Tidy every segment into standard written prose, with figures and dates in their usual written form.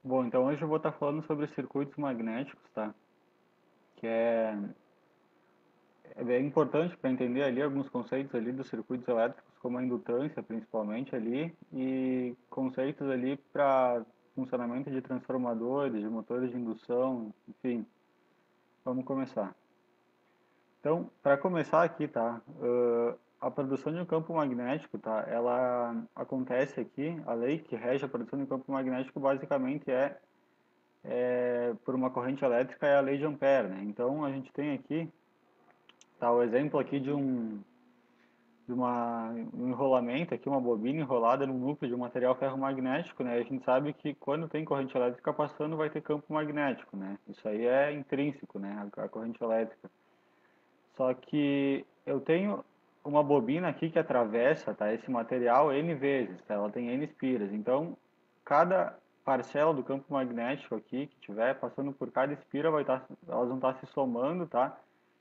Bom, então hoje eu vou estar falando sobre circuitos magnéticos, tá? Que é bem importante para entender ali alguns conceitos ali dos circuitos elétricos, como a indutância, principalmente ali, e conceitos ali para funcionamento de transformadores, de motores de indução, enfim. Vamos começar. Então, para começar aqui, tá? A produção de um campo magnético, tá? Ela acontece aqui, a lei que rege a produção de um campo magnético basicamente por uma corrente elétrica é a lei de Ampère, né? Então a gente tem aqui, tá, o exemplo aqui um enrolamento aqui, uma bobina enrolada no núcleo de um material ferromagnético, né? A gente sabe que quando tem corrente elétrica passando vai ter campo magnético, né? Isso aí é intrínseco, né? A corrente elétrica. Só que eu tenho uma bobina aqui que atravessa, tá, esse material N vezes, tá? Ela tem N espiras. Então, cada parcela do campo magnético aqui que tiver passando por cada espira elas vão estar se somando, tá?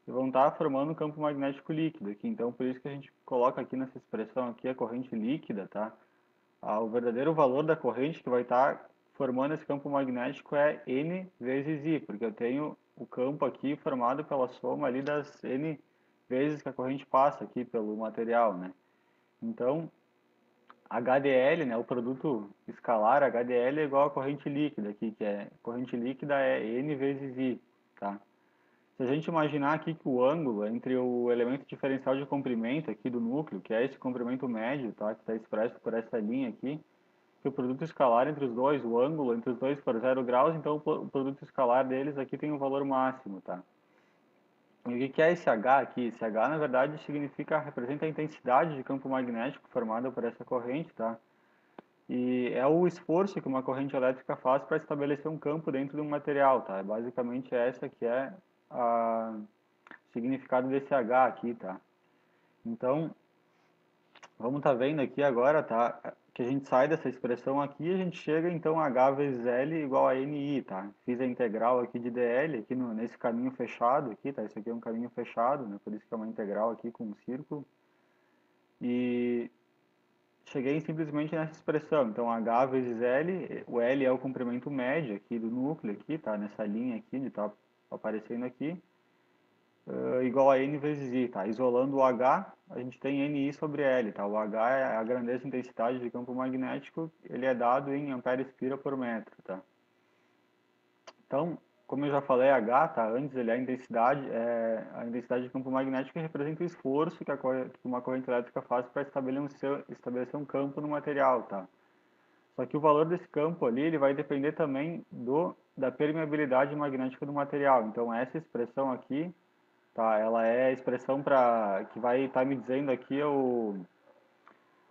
E vão estar formando um campo magnético líquido aqui. Então, por isso que a gente coloca aqui nessa expressão aqui a corrente líquida, tá? O verdadeiro valor da corrente que vai estar formando esse campo magnético é N vezes I, porque eu tenho o campo aqui formado pela soma ali das N vezes que a corrente passa aqui pelo material, né? Então, HDL, né, o produto escalar HDL é igual a corrente líquida aqui, que é corrente líquida é N vezes I, tá? Se a gente imaginar aqui que o ângulo entre o elemento diferencial de comprimento aqui do núcleo, que é esse comprimento médio, tá, que está expresso por essa linha aqui, que o produto escalar entre os dois, o ângulo entre os dois for 0 graus, então o produto escalar deles aqui tem um valor máximo, tá? E o que é esse H aqui? Esse H, na verdade, representa a intensidade de campo magnético formada por essa corrente, tá? E é o esforço que uma corrente elétrica faz para estabelecer um campo dentro de um material, tá? Basicamente essa que é o significado desse H aqui, tá? Então, vamos estar vendo aqui agora, tá? Que a gente sai dessa expressão aqui e a gente chega então a H vezes L igual a NI, tá? Fiz a integral aqui de DL aqui nesse caminho fechado aqui, tá? Isso aqui é um caminho fechado, né? Por isso que é uma integral aqui com um círculo. E cheguei simplesmente nessa expressão. Então H vezes L, o L é o comprimento médio aqui do núcleo aqui, tá? Nessa linha aqui de tá aparecendo aqui. Igual a N vezes I, tá? Isolando o H, a gente tem NI sobre L, tá? O H é a grandeza e intensidade de campo magnético, ele é dado em ampere espira por metro, tá? Então, como eu já falei, H, tá? Antes ele é a intensidade de campo magnético que representa o esforço que uma corrente elétrica faz para estabelecer um campo no material, tá? Só que o valor desse campo ali, ele vai depender também da permeabilidade magnética do material. Então, essa expressão aqui, tá? Ela é a expressão que vai estar me dizendo aqui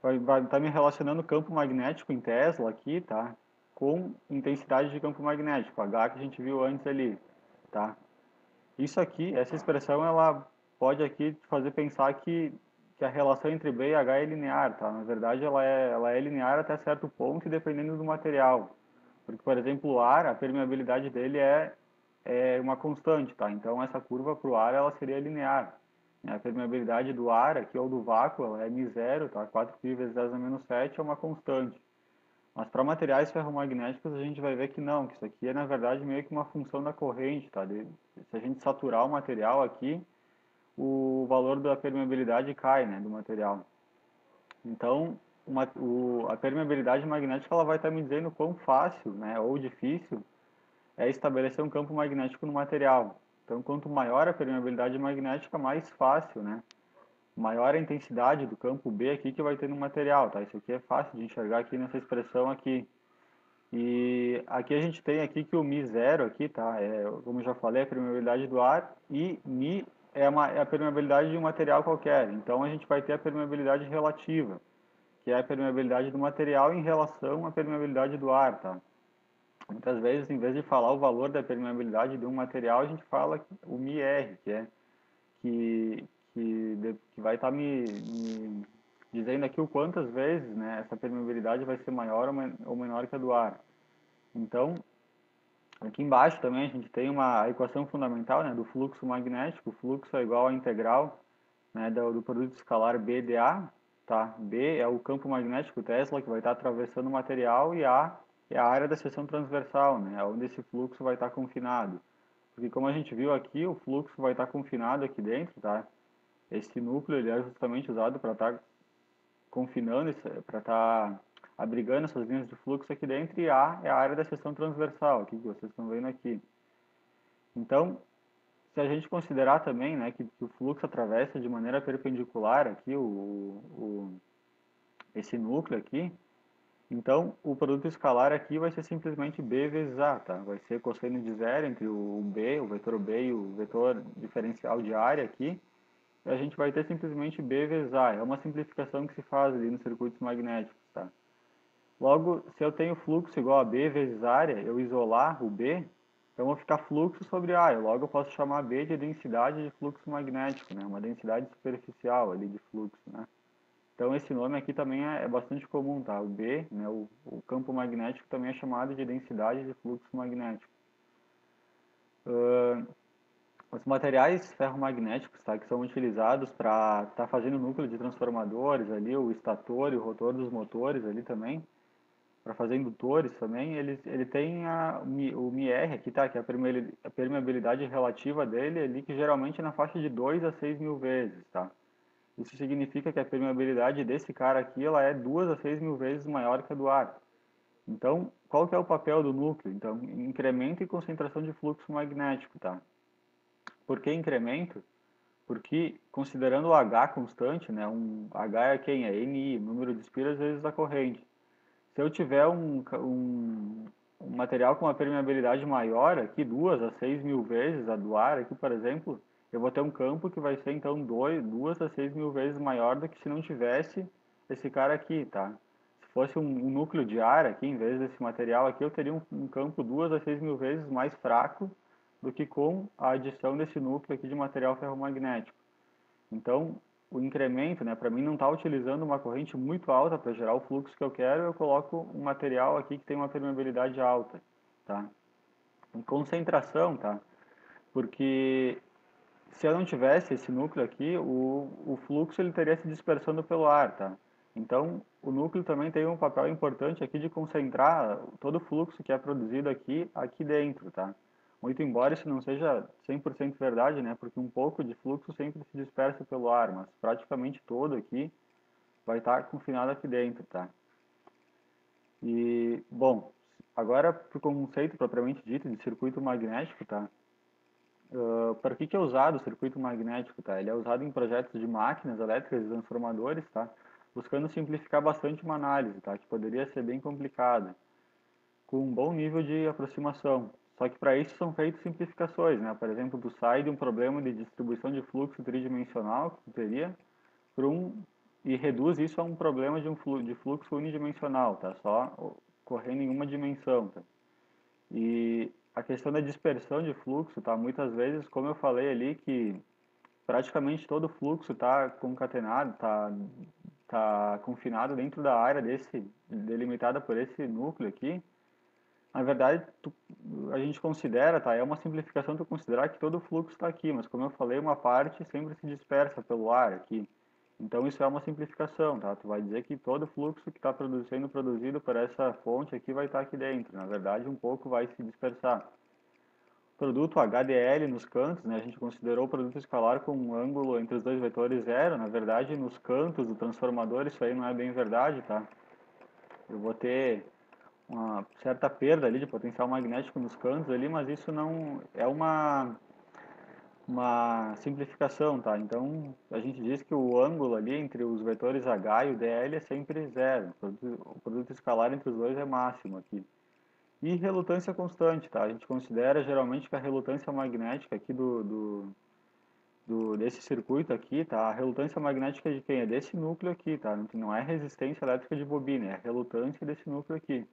vai estar me relacionando o campo magnético em Tesla aqui, tá? Com intensidade de campo magnético, H que a gente viu antes ali, tá? Isso aqui, essa expressão, ela pode aqui te fazer pensar que a relação entre B e H é linear, tá? Na verdade, ela é linear até certo ponto e dependendo do material. Porque, por exemplo, o ar, a permeabilidade dele é uma constante, tá? Então, essa curva para o ar, ela seria linear. A permeabilidade do ar aqui ou do vácuo, ela é μ0, tá? 4π vezes 10 a menos 7 é uma constante. Mas para materiais ferromagnéticos a gente vai ver que não, que isso aqui é na verdade meio que uma função da corrente, tá? Se a gente saturar o material aqui, o valor da permeabilidade cai, né, do material. Então, a permeabilidade magnética ela vai estar me dizendo quão fácil, né, ou difícil é estabelecer um campo magnético no material. Então, quanto maior a permeabilidade magnética, mais fácil, né? Maior a intensidade do campo B aqui que vai ter no material, tá? Isso aqui é fácil de enxergar aqui nessa expressão aqui. E aqui a gente tem aqui que o μ0 aqui, tá? Como eu já falei, a permeabilidade do ar e μ é a permeabilidade de um material qualquer. Então a gente vai ter a permeabilidade relativa, que é a permeabilidade do material em relação à permeabilidade do ar, tá? Muitas vezes, em vez de falar o valor da permeabilidade de um material, a gente fala o μr, que, que vai estar me dizendo aqui o quantas vezes, né, essa permeabilidade vai ser maior ou menor que a do ar. Então, aqui embaixo também a gente tem a equação fundamental, né, do fluxo magnético. O fluxo é igual à integral, né, do produto escalar B dA, tá? B é o campo magnético Tesla que vai estar atravessando o material e A é a área da seção transversal, né? Onde esse fluxo vai estar confinado. Porque como a gente viu aqui, o fluxo vai estar confinado aqui dentro, tá? Esse núcleo ele é justamente usado para estar confinando, para estar abrigando essas linhas de fluxo aqui dentro, e A é a área da seção transversal, aqui que vocês estão vendo aqui. Então, se a gente considerar também, né, que o fluxo atravessa de maneira perpendicular aqui esse núcleo aqui, então o produto escalar aqui vai ser simplesmente B vezes A, tá? Vai ser cosseno de zero entre o B, o vetor B e o vetor diferencial de área aqui, e a gente vai ter simplesmente B vezes A. É uma simplificação que se faz ali nos circuitos magnéticos, tá? Logo, se eu tenho fluxo igual a B vezes área, eu isolar o B, então vai ficar fluxo sobre área. Logo, eu posso chamar B de densidade de fluxo magnético, né? Uma densidade superficial ali de fluxo, né? Então, esse nome aqui também é bastante comum, tá? O B, né? O campo magnético também é chamado de densidade de fluxo magnético. Os materiais ferromagnéticos, tá? Que são utilizados para estar fazendo o núcleo de transformadores ali, o estator e o rotor dos motores ali também, para fazer indutores também, ele tem o MIR aqui, tá? Que é a permeabilidade relativa dele ali, que geralmente é na faixa de 2 a 6 mil vezes, tá? Isso significa que a permeabilidade desse cara aqui, ela é 2 a 6 mil vezes maior que a do ar. Então, qual que é o papel do núcleo? Então, incremento e concentração de fluxo magnético, tá? Por que incremento? Porque, considerando o H constante, né? H é quem? É NI, número de espiras vezes a corrente. Se eu tiver um material com uma permeabilidade maior, aqui 2 a 6 mil vezes a do ar, aqui por exemplo, eu vou ter um campo que vai ser então 2 a 6 mil vezes maior do que se não tivesse esse cara aqui, tá? Se fosse um núcleo de ar aqui, em vez desse material aqui, eu teria um campo 2 a 6 mil vezes mais fraco do que com a adição desse núcleo aqui de material ferromagnético. Então, o incremento, né, para mim não estar utilizando uma corrente muito alta para gerar o fluxo que eu quero, eu coloco um material aqui que tem uma permeabilidade alta, tá? Em concentração, tá? Porque se eu não tivesse esse núcleo aqui, o fluxo ele teria se dispersando pelo ar, tá? Então, o núcleo também tem um papel importante aqui de concentrar todo o fluxo que é produzido aqui dentro, tá? Muito embora isso não seja 100% verdade, né? Porque um pouco de fluxo sempre se dispersa pelo ar, mas praticamente todo aqui vai estar confinado aqui dentro, tá? E, bom, agora para o conceito propriamente dito de circuito magnético, tá? Para que é usado o circuito magnético, tá? Ele é usado em projetos de máquinas elétricas e transformadores, tá? Buscando simplificar bastante uma análise, tá? Que poderia ser bem complicada, com um bom nível de aproximação. Só que para isso são feitas simplificações, né? Por exemplo, tu sai de um problema de distribuição de fluxo tridimensional que tu teria para e reduz isso a um problema de fluxo unidimensional, tá? Só correndo em uma dimensão, tá? E a questão da dispersão de fluxo, tá? Muitas vezes, como eu falei ali, que praticamente todo o fluxo está concatenado, tá confinado dentro da área delimitada por esse núcleo aqui. Na verdade, a gente considera, tá? É uma simplificação tu considerar que todo o fluxo está aqui, mas como eu falei, uma parte sempre se dispersa pelo ar aqui. Então isso é uma simplificação, tá? Tu vai dizer que todo o fluxo que está sendo produzido por essa fonte aqui vai estar aqui dentro. Na verdade, um pouco vai se dispersar. Produto HDL nos cantos, né? A gente considerou o produto escalar com um ângulo entre os dois vetores zero. Na verdade, nos cantos do transformador isso aí não é bem verdade, tá? Eu vou ter uma certa perda ali de potencial magnético nos cantos ali, mas isso não é uma simplificação, tá? Então, a gente diz que o ângulo ali entre os vetores H e o DL é sempre zero. O produto escalar entre os dois é máximo aqui. E relutância constante, tá? A gente considera geralmente que a relutância magnética aqui desse circuito aqui, tá? A relutância magnética de quem? É desse núcleo aqui, tá? Não é resistência elétrica de bobina, é a relutância desse núcleo aqui.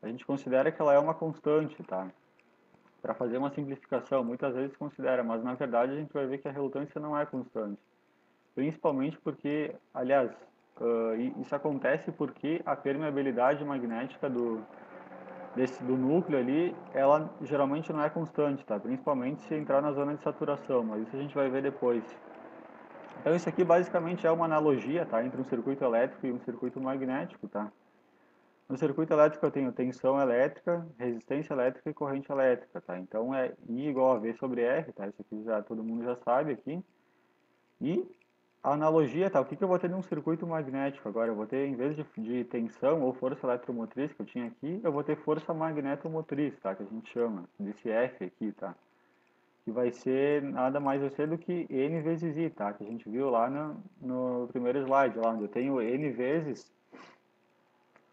A gente considera que ela é uma constante, tá? Para fazer uma simplificação, muitas vezes considera, mas na verdade a gente vai ver que a relutância não é constante. Principalmente porque, aliás, isso acontece porque a permeabilidade magnética do núcleo ali, ela geralmente não é constante, tá? Principalmente se entrar na zona de saturação, mas isso a gente vai ver depois. Então isso aqui basicamente é uma analogia, tá? Entre um circuito elétrico e um circuito magnético, tá? No circuito elétrico eu tenho tensão elétrica, resistência elétrica e corrente elétrica, tá? Então é I igual a V sobre R, tá? Isso aqui já todo mundo já sabe aqui. E a analogia, tá? O que que eu vou ter num circuito magnético agora? Eu vou ter, em vez de tensão ou força eletromotriz que eu tinha aqui, eu vou ter força magnetomotriz, tá? Que a gente chama, desse F aqui, tá? Que vai ser nada mais vai ser do que N vezes I, tá? Que a gente viu lá no primeiro slide, lá onde eu tenho N vezes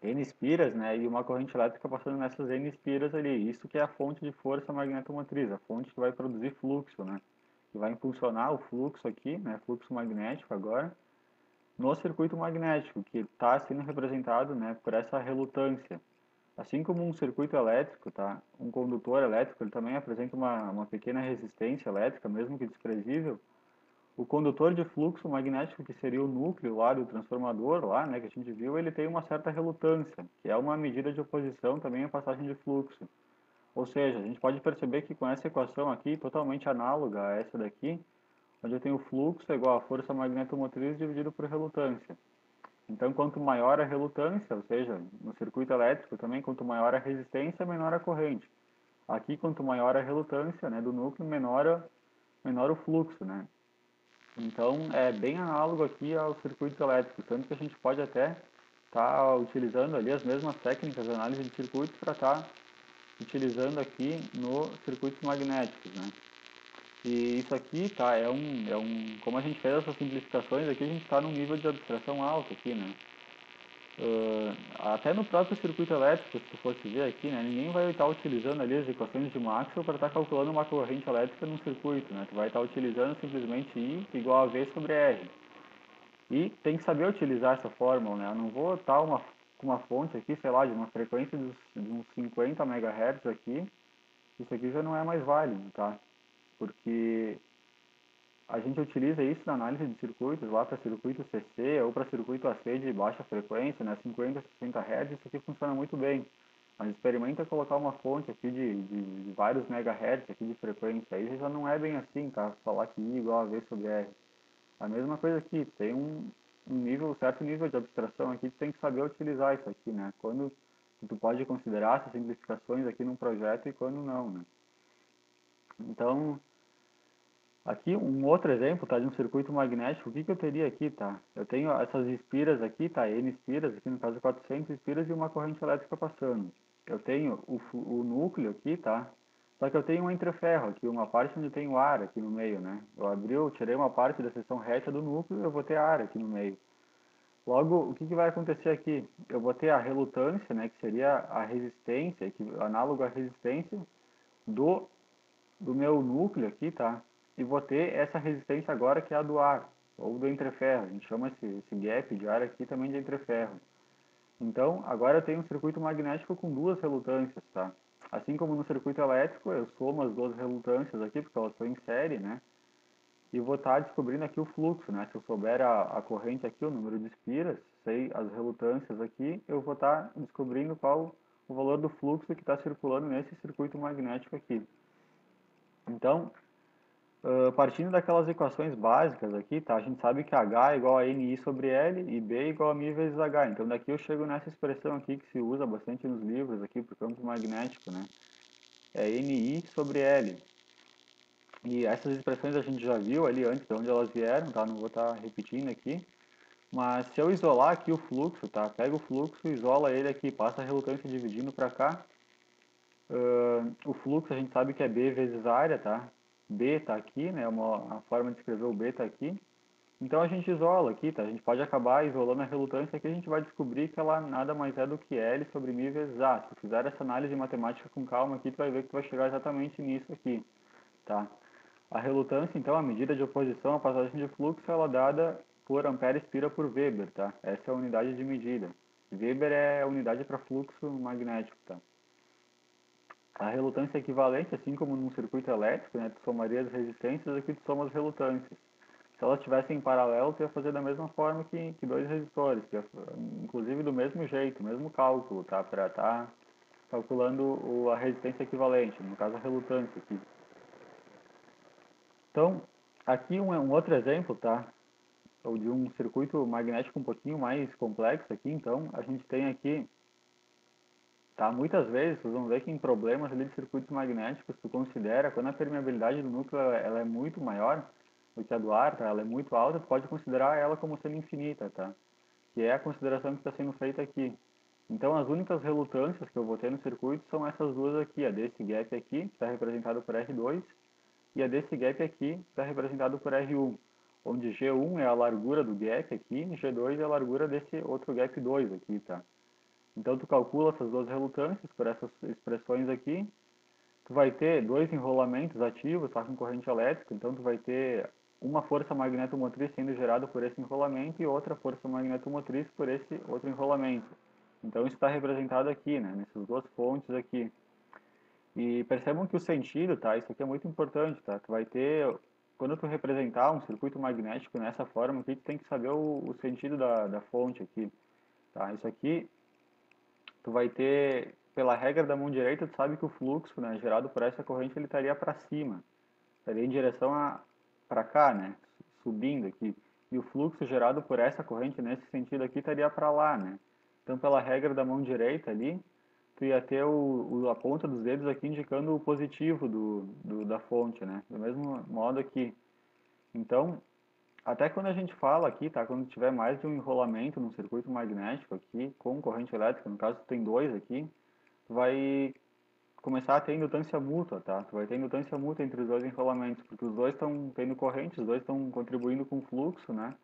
N espiras, né? E uma corrente elétrica passando nessas N espiras ali. Isso que é a fonte de força magnetomotriz, a fonte que vai produzir fluxo, né? Que vai impulsionar o fluxo aqui, né? Fluxo magnético agora, no circuito magnético, que está sendo representado, né, por essa relutância. Assim como um circuito elétrico, tá? Um condutor elétrico, ele também apresenta uma pequena resistência elétrica, mesmo que desprezível. O condutor de fluxo magnético, que seria o núcleo lá do transformador, lá, né, que a gente viu, ele tem uma certa relutância, que é uma medida de oposição também à passagem de fluxo. Ou seja, a gente pode perceber que com essa equação aqui, totalmente análoga a essa daqui, onde eu tenho fluxo é igual a força magnetomotriz dividido por relutância. Então, quanto maior a relutância, ou seja, no circuito elétrico também, quanto maior a resistência, menor a corrente. Aqui, quanto maior a relutância, né, do núcleo, menor o fluxo, né? Então, é bem análogo aqui ao circuito elétrico, tanto que a gente pode até estar utilizando ali as mesmas técnicas de análise de circuitos para estar utilizando aqui no circuitos magnéticos, né? E isso aqui, tá, como a gente fez essas simplificações aqui, a gente está num nível de abstração alto aqui, né? Até no próprio circuito elétrico, se tu fosse ver aqui, né, ninguém vai estar utilizando ali as equações de Maxwell para estar calculando uma corrente elétrica num circuito, né? Tu vai estar utilizando simplesmente I igual a V sobre R. E tem que saber utilizar essa fórmula, né? Eu não vou estar com uma fonte aqui, sei lá, de uma frequência de uns 50 MHz aqui, isso aqui já não é mais válido, tá? Porque a gente utiliza isso na análise de circuitos, lá para circuito CC ou para circuito AC de baixa frequência, né, 50, 60 Hz, isso aqui funciona muito bem. Mas experimenta colocar uma fonte aqui de vários megahertz aqui de frequência, aí já não é bem assim, tá? Falar que I igual a V sobre R. A mesma coisa aqui, tem um nível, certo nível de abstração aqui, tu tem que saber utilizar isso aqui, né? Quando tu pode considerar essas simplificações aqui num projeto e quando não, né? Então, aqui um outro exemplo, tá, de um circuito magnético, o que que eu teria aqui, tá? Eu tenho essas espiras aqui, tá, N espiras, aqui no caso 400 espiras e uma corrente elétrica passando. Eu tenho o núcleo aqui, tá? Só que eu tenho um entreferro aqui, uma parte onde tem o ar aqui no meio, né? Eu tirei uma parte da seção reta do núcleo, eu vou ter ar aqui no meio. Logo, o que que vai acontecer aqui? Eu vou ter a relutância, né, que seria a resistência, que análogo à resistência do do meu núcleo aqui, tá? E vou ter essa resistência agora que é a do ar, ou do entreferro. A gente chama esse gap de ar aqui também de entreferro. Então, agora eu tenho um circuito magnético com duas relutâncias, tá? Assim como no circuito elétrico, eu somo as duas relutâncias aqui, porque elas estão em série, né? E vou estar descobrindo aqui o fluxo, né? Se eu souber a corrente aqui, o número de espiras, sei as relutâncias aqui, eu vou estar descobrindo qual o valor do fluxo que está circulando nesse circuito magnético aqui. Então, partindo daquelas equações básicas aqui, tá? A gente sabe que H é igual a NI sobre L e B é igual a μ vezes H. Então daqui eu chego nessa expressão aqui que se usa bastante nos livros aqui para o campo magnético, né? É NI sobre L. E essas expressões a gente já viu ali antes de onde elas vieram, tá? Não vou estar repetindo aqui. Mas se eu isolar aqui o fluxo, tá? Pega o fluxo, isola ele aqui, passa a relutância dividindo para cá. O fluxo a gente sabe que é B vezes a área, tá? B está aqui, né? A forma de escrever o B está aqui. Então a gente isola aqui, tá? A gente pode acabar isolando a relutância aqui, a gente vai descobrir que ela nada mais é do que L sobre μ vezes A. Se tu fizer essa análise matemática com calma aqui, tu vai ver que tu vai chegar exatamente nisso aqui, tá? A relutância, então, a medida de oposição à passagem de fluxo, ela é dada por ampere espira por Weber, tá? Essa é a unidade de medida. Weber é a unidade para fluxo magnético, tá? A relutância é equivalente, assim como num circuito elétrico, né? Tu somaria as resistências, aqui tu soma as relutâncias. Se elas estivessem em paralelo, tu ia fazer da mesma forma que dois resistores, inclusive do mesmo jeito, mesmo cálculo, tá? Para estar calculando a resistência equivalente, no caso a relutância aqui. Então, aqui um outro exemplo, tá? Ou de um circuito magnético um pouquinho mais complexo aqui, então, a gente tem aqui tá? Muitas vezes, vocês vão ver que em problemas ali de circuitos magnéticos, tu considera, quando a permeabilidade do núcleo ela é muito maior do que a do ar, tá? Ela é muito alta, tu pode considerar ela como sendo infinita, tá? Que é a consideração que está sendo feita aqui. Então, as únicas relutâncias que eu vou ter no circuito são essas duas aqui, a desse gap aqui, que está representado por R2, e a desse gap aqui, que está representado por R1, onde G1 é a largura do gap aqui, e G2 é a largura desse outro gap 2 aqui, tá? Então, tu calcula essas duas relutâncias por essas expressões aqui, tu vai ter dois enrolamentos ativos, tá, com corrente elétrica, então tu vai ter uma força magnetomotriz sendo gerada por esse enrolamento e outra força magnetomotriz por esse outro enrolamento. Então isso está representado aqui, né, nessas duas fontes aqui. E percebam que o sentido, tá, isso aqui é muito importante, tá, tu vai ter, quando tu representar um circuito magnético nessa forma aqui, tu tem que saber o sentido da fonte aqui, tá, isso aqui tu vai ter, pela regra da mão direita, tu sabe que o fluxo, né, gerado por essa corrente, ele estaria para cima, estaria em direção a para cá, né, subindo aqui. E o fluxo gerado por essa corrente nesse sentido aqui estaria para lá, né? Então, pela regra da mão direita ali, tu ia ter a ponta dos dedos aqui indicando o positivo da fonte, né? Do mesmo modo aqui. Então, até quando a gente fala aqui, tá? Quando tiver mais de um enrolamento num circuito magnético aqui, com corrente elétrica, no caso tem dois aqui, tu vai começar a ter indutância mútua, tá? Tu vai ter indutância mútua entre os dois enrolamentos, porque os dois estão tendo corrente, os dois estão contribuindo com o fluxo, né?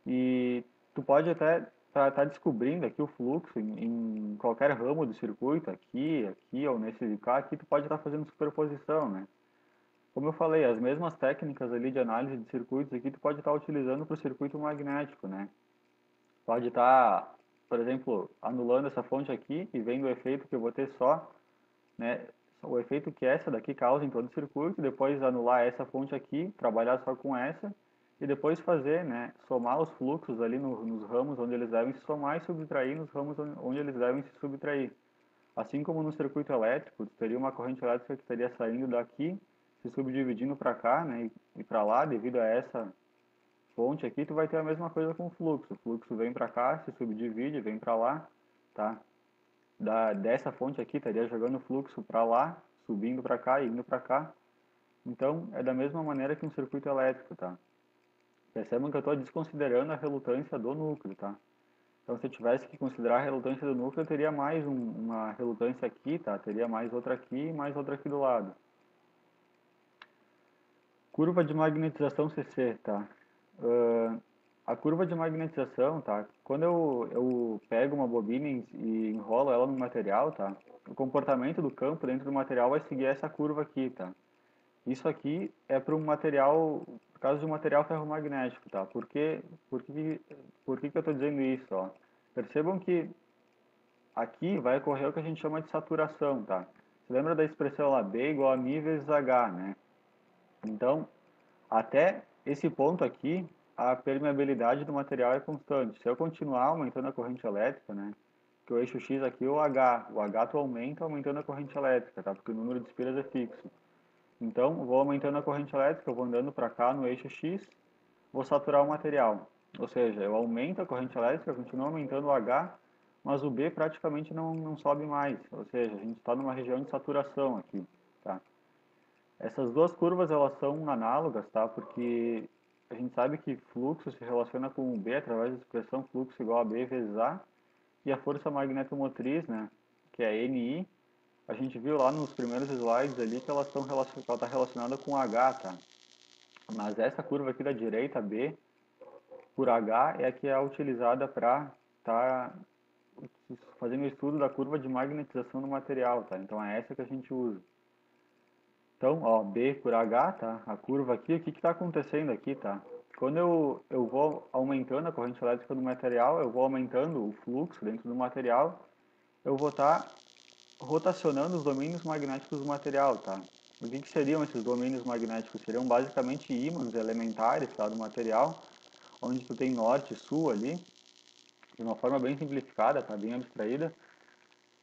E tu pode até estar descobrindo aqui o fluxo em qualquer ramo do circuito, aqui ou nesse de cá, aqui tu pode estar fazendo superposição, né? Como eu falei, as mesmas técnicas ali de análise de circuitos aqui tu pode estar utilizando para o circuito magnético, né? Pode estar, por exemplo, anulando essa fonte aqui e vendo o efeito que eu vou ter só, né? O efeito que essa daqui causa em todo o circuito, depois anular essa fonte aqui, trabalhar só com essa, e depois fazer, né? Somar os fluxos ali nos ramos onde eles devem se somar e subtrair nos ramos onde eles devem se subtrair. Assim como no circuito elétrico, tu teria uma corrente elétrica que estaria saindo daqui, se subdividindo para cá, né? E para lá, devido a essa fonte aqui, tu vai ter a mesma coisa com o fluxo. O fluxo vem para cá, se subdivide, vem para lá, tá? Dessa fonte aqui estaria jogando fluxo para lá, subindo para cá e indo para cá. Então, é da mesma maneira que um circuito elétrico, tá? Percebam que eu estou desconsiderando a relutância do núcleo, tá? Então, se eu tivesse que considerar a relutância do núcleo, eu teria mais uma relutância aqui, tá? Teria mais outra aqui e mais outra aqui do lado. Curva de magnetização CC, tá? A curva de magnetização, tá? Quando eu pego uma bobina e enrolo ela no material, tá? O comportamento do campo dentro do material vai seguir essa curva aqui, tá? Isso aqui é para um material, por causa de um material ferromagnético, tá? Por que que eu estou dizendo isso, ó? Percebam que aqui vai ocorrer o que a gente chama de saturação, tá? Você lembra da expressão lá, B igual a μ vezes H, né? Então, até esse ponto aqui, a permeabilidade do material é constante. Se eu continuar aumentando a corrente elétrica, né, que o eixo X aqui é o H tu aumenta aumentando a corrente elétrica, tá? Porque o número de espiras é fixo. Então, eu vou aumentando a corrente elétrica, eu vou andando para cá no eixo X, vou saturar o material. Ou seja, eu aumento a corrente elétrica, continuo aumentando o H, mas o B praticamente não sobe mais. Ou seja, a gente está numa região de saturação aqui, tá? Essas duas curvas elas são análogas, tá? Porque a gente sabe que fluxo se relaciona com o B através da expressão fluxo igual a B vezes A, e a força magnetomotriz, né, que é NI, a gente viu lá nos primeiros slides ali que ela está relacionada com H, tá? Mas essa curva aqui da direita, B, por H, é a que é utilizada para estar fazendo o estudo da curva de magnetização do material, tá? Então é essa que a gente usa. Então, ó, B por H, tá? A curva aqui, o que está acontecendo aqui, tá? Quando eu vou aumentando a corrente elétrica do material, eu vou aumentando o fluxo dentro do material, eu vou estar rotacionando os domínios magnéticos do material, tá? O que seriam esses domínios magnéticos? Seriam basicamente ímãs elementares, tá, do material, onde tu tem norte e sul ali, de uma forma bem simplificada, tá, bem abstraída.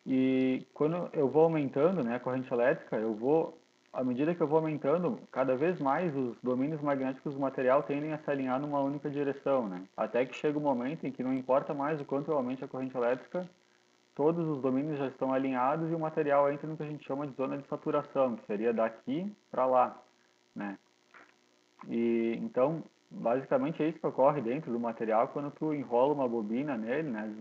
E quando eu vou aumentando, né, a corrente elétrica, à medida que eu vou aumentando, cada vez mais os domínios magnéticos do material tendem a se alinhar numa única direção, né? Até que chega o momento em que não importa mais o quanto eu aumente a corrente elétrica, todos os domínios já estão alinhados e o material entra no que a gente chama de zona de saturação, que seria daqui para lá, né? E então, basicamente é isso que ocorre dentro do material quando tu enrola uma bobina nele, né,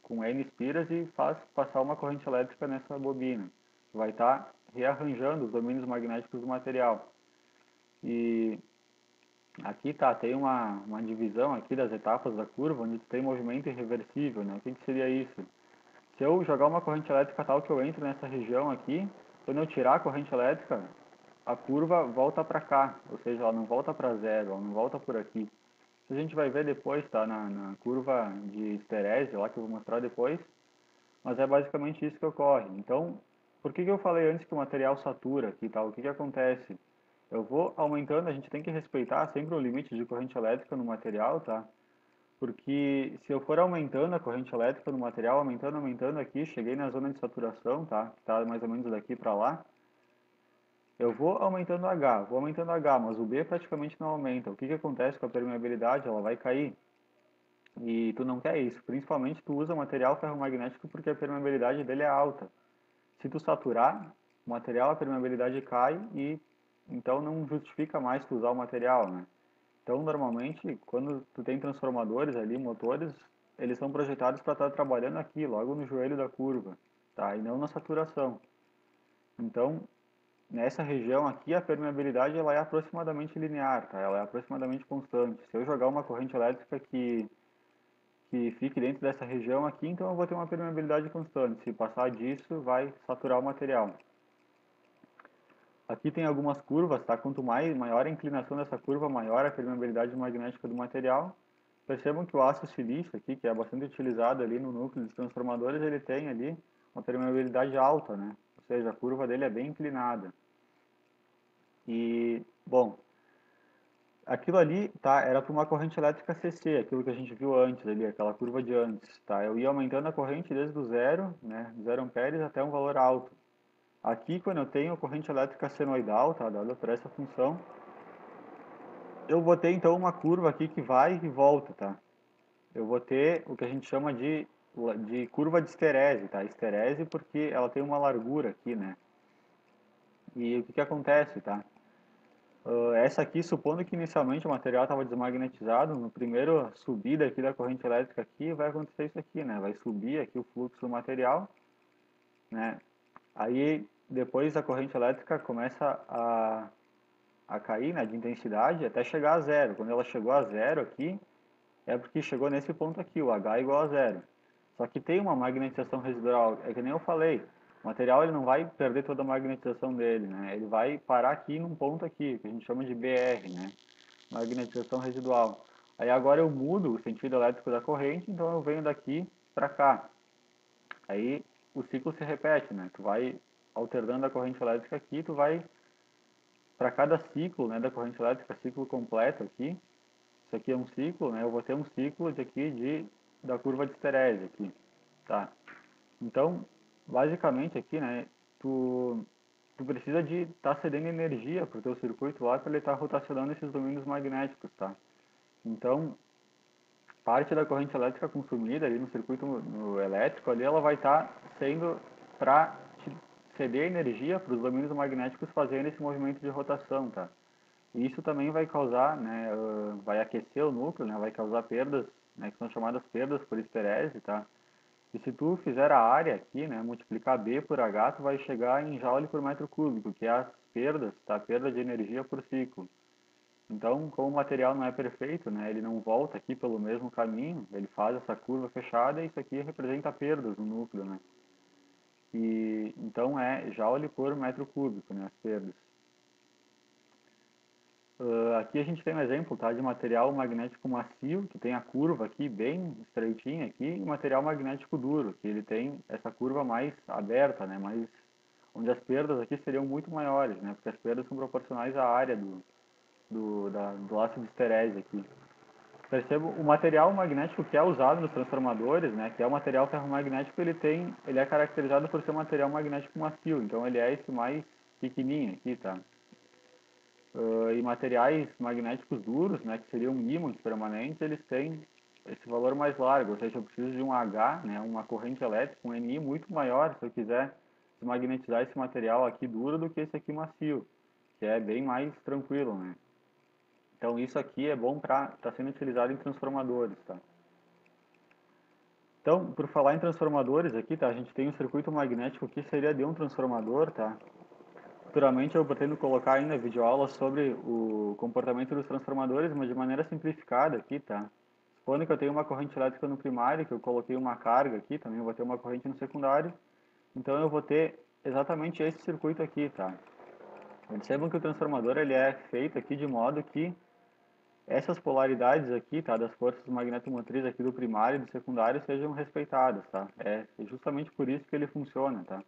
com N espiras e faz passar uma corrente elétrica nessa bobina. Tu vai estar rearranjando os domínios magnéticos do material. E aqui tem uma divisão aqui das etapas da curva, onde tu tem movimento irreversível, né? O que seria isso? Se eu jogar uma corrente elétrica tal que eu entro nessa região aqui, quando eu tirar a corrente elétrica, a curva volta para cá, ou seja, ela não volta para zero, ela não volta por aqui. Isso a gente vai ver depois, tá? Na curva de esterese, lá que eu vou mostrar depois, mas é basicamente isso que ocorre. Então, por que eu falei antes que o material satura aqui, tá? O que acontece? Eu vou aumentando, a gente tem que respeitar sempre o limite de corrente elétrica no material, tá? Porque se eu for aumentando a corrente elétrica no material, aumentando aqui, cheguei na zona de saturação, tá? Que tá mais ou menos daqui para lá. Eu vou aumentando H, mas o B praticamente não aumenta. O que acontece com a permeabilidade? Ela vai cair. E tu não quer isso. Principalmente tu usa material ferromagnético porque a permeabilidade dele é alta. Se tu saturar o material, a permeabilidade cai e então não justifica mais tu usar o material, né? Então, normalmente, quando tu tem transformadores ali, motores, eles são projetados para estar trabalhando aqui, logo no joelho da curva, tá? E não na saturação. Então, nessa região aqui, a permeabilidade ela é aproximadamente linear, tá? Ela é aproximadamente constante. Se eu jogar uma corrente elétrica que fique dentro dessa região aqui, então eu vou ter uma permeabilidade constante. Se passar disso, vai saturar o material. Aqui tem algumas curvas, tá? Quanto maior a inclinação dessa curva, maior a permeabilidade magnética do material. Percebam que o aço silício aqui, que é bastante utilizado ali no núcleo dos transformadores, ele tem ali uma permeabilidade alta, né? Ou seja, a curva dele é bem inclinada. E, bom, aquilo ali, tá? Era para uma corrente elétrica CC, aquilo que a gente viu antes ali, aquela curva de antes, tá? Eu ia aumentando a corrente desde o zero, né? 0 amperes até um valor alto. Aqui, quando eu tenho corrente elétrica senoidal, tá? Dada por essa função, eu vou ter então uma curva aqui que vai e volta, tá? Eu vou ter o que a gente chama de curva de esterese, tá? Esterese porque ela tem uma largura aqui, né? E o que acontece, tá? Essa aqui, supondo que inicialmente o material estava desmagnetizado, no primeiro subida aqui da corrente elétrica aqui, vai acontecer isso aqui, né? Vai subir aqui o fluxo do material, né? Aí, depois a corrente elétrica começa a cair, né, de intensidade até chegar a zero. Quando ela chegou a zero aqui, é porque chegou nesse ponto aqui, o H é igual a zero. Só que tem uma magnetização residual, é que nem eu falei, o material ele não vai perder toda a magnetização dele, né? Ele vai parar aqui num ponto aqui, que a gente chama de BR, né? Magnetização residual. Aí agora eu mudo o sentido elétrico da corrente, então eu venho daqui para cá. Aí o ciclo se repete, né? Tu vai alternando a corrente elétrica aqui, tu vai para cada ciclo, né, da corrente elétrica, ciclo completo aqui. Isso aqui é um ciclo, né? Eu vou ter um ciclo aqui da curva de esterese aqui, tá? Então, basicamente aqui, né, tu precisa de estar cedendo energia para o teu circuito lá para ele estar rotacionando esses domínios magnéticos, tá? Então, parte da corrente elétrica consumida ali no circuito no elétrico ali, ela vai estar sendo para ceder energia para os domínios magnéticos fazerem esse movimento de rotação, tá? E isso também vai causar, né, vai aquecer o núcleo, né, vai causar perdas, né, que são chamadas perdas por esterese, tá? E se tu fizer a área aqui, né, multiplicar B por H, tu vai chegar em joule por metro cúbico, que é as perdas, tá? Perda de energia por ciclo. Então, como o material não é perfeito, né, ele não volta aqui pelo mesmo caminho, ele faz essa curva fechada e isso aqui representa perdas no núcleo, né? E então é joule por metro cúbico, né, as perdas. Aqui a gente tem um exemplo, tá, de material magnético macio, que tem a curva aqui bem estreitinha aqui, e material magnético duro, que ele tem essa curva mais aberta, né, mais, onde as perdas aqui seriam muito maiores, né, porque as perdas são proporcionais à área do laço de esterese aqui. Percebo o material magnético que é usado nos transformadores, né, que é o material ferromagnético, ele é caracterizado por ser um material magnético macio, então ele é esse mais pequenininho aqui, tá? E materiais magnéticos duros, né, que seriam ímãs permanentes, eles têm esse valor mais largo, ou seja, eu preciso de um H, né, uma corrente elétrica, um NI muito maior, se eu quiser desmagnetizar esse material aqui duro do que esse aqui macio, que é bem mais tranquilo, né. Então isso aqui é bom para estar sendo utilizado em transformadores, tá. Então, por falar em transformadores aqui, tá, a gente tem um circuito magnético que seria de um transformador, tá. Futuramente eu pretendo colocar ainda videoaulas sobre o comportamento dos transformadores, mas de maneira simplificada aqui, tá? Supondo que eu tenho uma corrente elétrica no primário, que eu coloquei uma carga aqui, também eu vou ter uma corrente no secundário, então eu vou ter exatamente esse circuito aqui, tá? Percebam que o transformador ele é feito aqui de modo que essas polaridades aqui, tá, das forças magnetomotrizes aqui do primário e do secundário sejam respeitadas, tá? É justamente por isso que ele funciona, tá?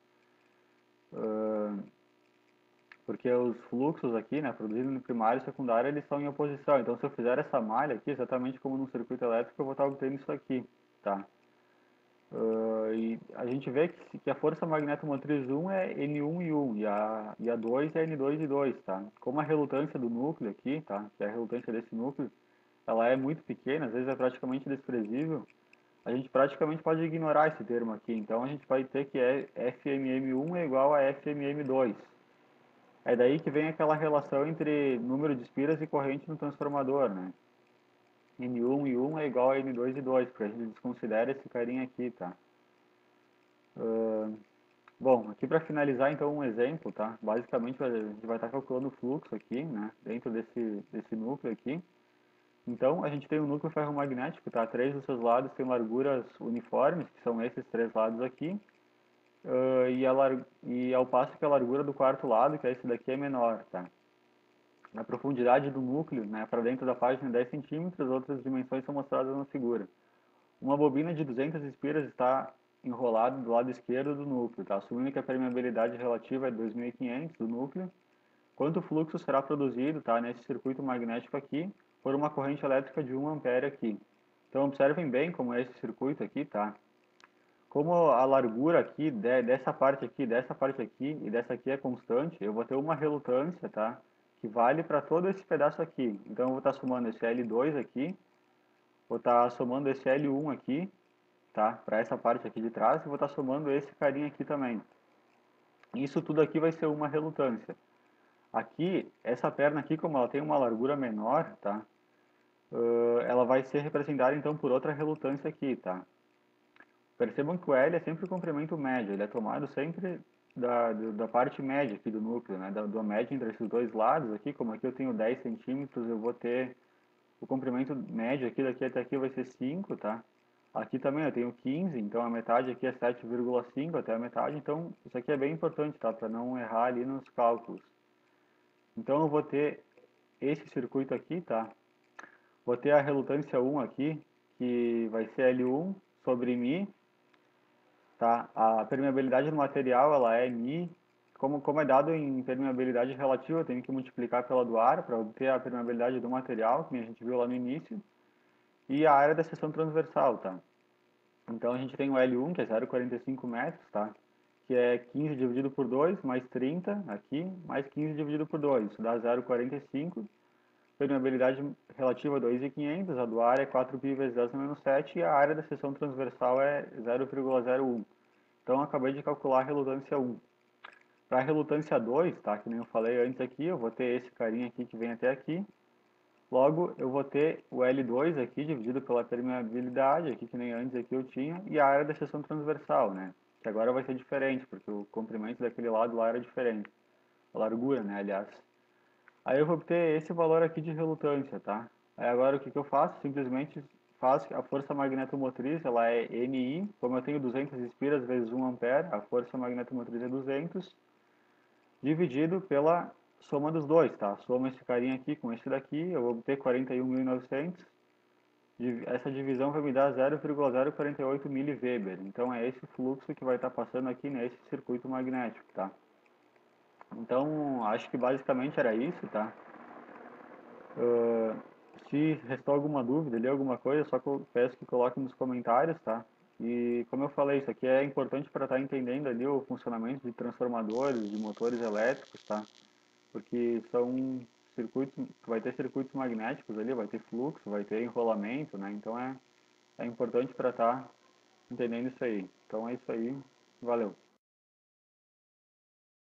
Porque os fluxos aqui, né, produzidos no primário e secundário, eles estão em oposição. Então, se eu fizer essa malha aqui, exatamente como num circuito elétrico, eu vou estar obtendo isso aqui, tá? E a gente vê que a força magnetomotriz 1 é N1 e 1, e a 2 é N2 e 2, tá? Como a relutância do núcleo aqui, tá? Que é a relutância desse núcleo, ela é muito pequena, às vezes é praticamente desprezível, a gente praticamente pode ignorar esse termo aqui. Então, a gente vai ter que FMM1 é igual a FMM2. É daí que vem aquela relação entre número de espiras e corrente no transformador, né? N1 e 1 é igual a N2 e 2, porque a gente desconsidera esse carinha aqui, tá? Bom, aqui para finalizar então um exemplo, tá? Basicamente a gente vai estar calculando o fluxo aqui, né? Dentro desse núcleo aqui. Então a gente tem um núcleo ferromagnético, tá? Três dos seus lados têm larguras uniformes, que são esses três lados aqui. E ao passo que a largura do quarto lado, que é esse daqui, é menor, tá? A profundidade do núcleo, né, para dentro da página é 10 centímetros, outras dimensões são mostradas na figura. Uma bobina de 200 espiras está enrolada do lado esquerdo do núcleo, tá? Assumindo que a permeabilidade relativa é 2.500 do núcleo. Quanto fluxo será produzido, tá, nesse circuito magnético aqui, por uma corrente elétrica de 1 ampere aqui. Então observem bem como é esse circuito aqui, tá? Como a largura aqui, dessa parte aqui e dessa aqui é constante, eu vou ter uma relutância, tá? Que vale para todo esse pedaço aqui. Então eu vou estar somando esse L2 aqui, vou estar somando esse L1 aqui, tá? Para essa parte aqui de trás, e vou estar somando esse carinha aqui também. Isso tudo aqui vai ser uma relutância. Aqui, essa perna aqui, como ela tem uma largura menor, tá? Ela vai ser representada então por outra relutância aqui, tá? Percebam que o L é sempre o comprimento médio, ele é tomado sempre da parte média aqui do núcleo, né? Da média entre esses dois lados aqui, como aqui eu tenho 10 centímetros, eu vou ter o comprimento médio aqui daqui até aqui vai ser 5, tá? Aqui também eu tenho 15, então a metade aqui é 7,5 até a metade, então isso aqui é bem importante, tá? Para não errar ali nos cálculos. Então eu vou ter esse circuito aqui, tá? Vou ter a relutância 1 aqui, que vai ser L1 sobre μ, tá? A permeabilidade do material, ela é μ, como é dado em permeabilidade relativa, eu tenho que multiplicar pela do ar para obter a permeabilidade do material, que a gente viu lá no início, e a área da seção transversal, tá? Então a gente tem o L1, que é 0,45 metros, tá? Que é 15 dividido por 2, mais 30 aqui, mais 15 dividido por 2, isso dá 0,45. Permeabilidade relativa 2.500, a do ar é 4π vezes 10 menos 7 e a área da seção transversal é 0,01. Então eu acabei de calcular a relutância 1. Para a relutância 2, tá, que nem eu falei antes aqui, eu vou ter esse carinha aqui que vem até aqui. Logo, eu vou ter o L2 aqui dividido pela permeabilidade, aqui que nem antes aqui eu tinha, e a área da seção transversal, né? Que agora vai ser diferente, porque o comprimento daquele lado lá era diferente. A largura, né, aliás. Aí eu vou obter esse valor aqui de relutância, tá? Aí agora o que eu faço? Simplesmente faço a força magnetomotriz, ela é NI, como eu tenho 200 espiras vezes 1 ampere, a força magnetomotriz é 200, dividido pela soma dos dois, tá? Soma esse carinha aqui com esse daqui, eu vou obter 41.900. Essa divisão vai me dar 0,048 mV. Então é esse fluxo que vai estar passando aqui nesse circuito magnético, tá? Então acho que basicamente era isso, tá? Se restou alguma dúvida ali, alguma coisa, só que eu peço que coloque nos comentários, tá? E como eu falei, isso aqui é importante para estar entendendo ali o funcionamento de transformadores, de motores elétricos, tá? Porque são circuitos, vai ter circuitos magnéticos ali, vai ter fluxo, vai ter enrolamento, né? Então é importante para estar entendendo isso aí. Então é isso aí. Valeu.